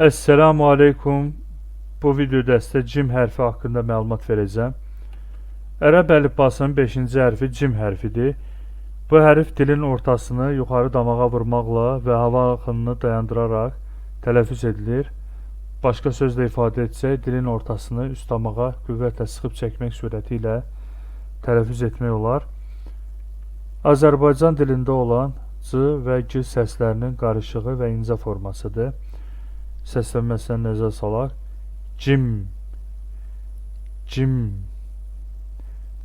Esselamu Aleyküm. Bu videoda sizə cim hərfi haqqında məlumat verəcəm. Ərəb əlifbasının 5-ci hərfi cim hərfidir. Bu hərf dilin ortasını yuxarı damağa vurmaqla və hava axınını dayandıraraq tələffüz edilir. Başqa sözlə ifadə etsək, dilin ortasını üst damağa qüvvətlə sıxıb çəkmək surəti ilə tələffüz etmək olar. Azərbaycan dilində olan c və g səslərinin qarışığı və incə formasıdır. Səslənməsindən nəzər salaq. Cim, cim.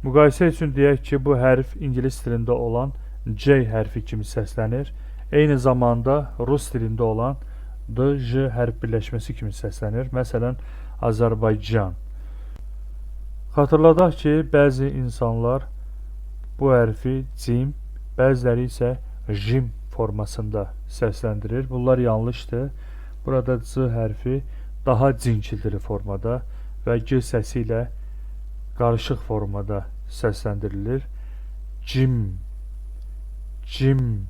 Müqayisə üçün deyək ki, bu hərf ingilis dilində olan C hərfi kimi səslənir. Eyni zamanda rus dilində olan D-J hərf birləşməsi kimi səslənir. Məsələn, Azərbaycan. Xatırladaq ki, bəzi insanlar bu hərfi cim, bəziləri isə jim formasında səsləndirir. Bunlar yanlışdır. Burada C hərfi daha cinkildiri formada və G səsi ilə qarışıq formada səsləndirilir. Cim, cim.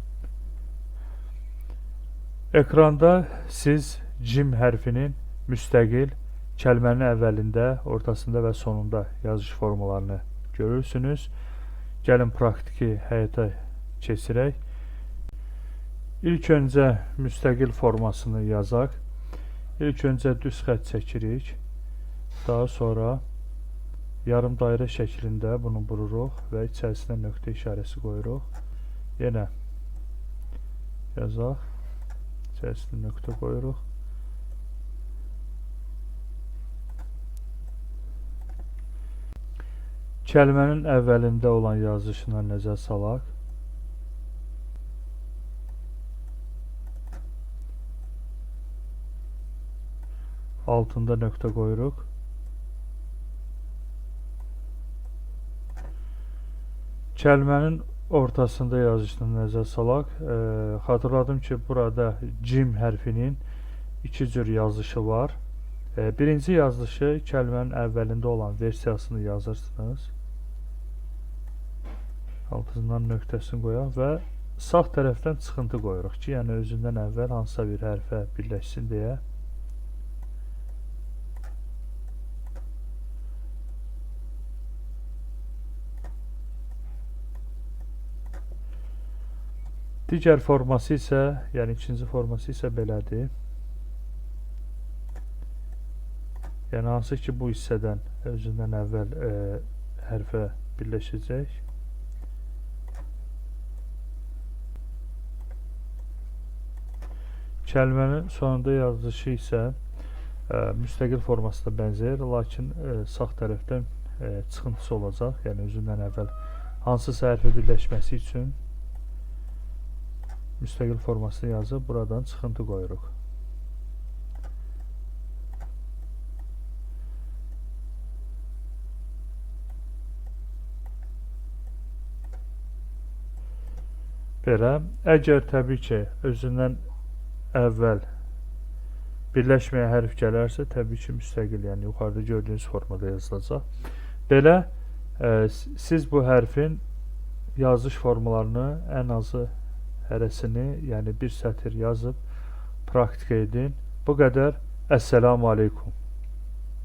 Ekranda siz cim hərfinin müstəqil kəlmənin əvvəlində, ortasında və sonunda yazış formalarını görürsünüz. Gəlin praktiki həyata keçirək. İlk öncə müstəqil formasını yazaq. İlk öncə düz xətt çəkirik. Daha sonra yarım dairə şəklində bunu vururuq və içərisinə nöqtə işarəsi qoyuruq. Yenə yazaq. İçərisinə nöqtə qoyuruq. Kəlmənin əvvəlində olan yazışına nəzər salaq. Altında nöqtə qoyuruq. Kəlmənin ortasında yazışına nəzər salaq. Xatırladım ki, burada cim hərfinin iki cür yazışı var. Birinci yazışı kəlmənin əvvəlində olan versiyasını yazırsınız. Altından nöqtəsini qoyaq və sağ tərəfdən çıxıntı qoyuruq ki, yəni özündən əvvəl hansısa bir hərfə birləşsin deyə. Digər forması isə, yəni ikinci forması isə belədir. Yəni hansı ki, bu hissədən özündən əvvəl hərfə birləşəcək. Kəlmənin sonunda yazışı isə müstəqil formasına bənzəyir, lakin sağ tərəfdən çıxıntısı olacaq. Yəni özündən əvvəl hansısa hərfə birləşməsi üçün müstəqil formasını yazıb buradan çıxıntı qoyuruq. Belə, əgər təbii ki, özündən əvvəl birləşməyə hərf gələrsə, təbii ki, müstəqil, yəni yuxarıda gördüyünüz formada yazılacaq. Belə, siz bu hərfin yazış formalarını ən azı hərəsini, yəni bir sətir yazıb praktika edin. Bu qədər. Esselamu Aleyküm.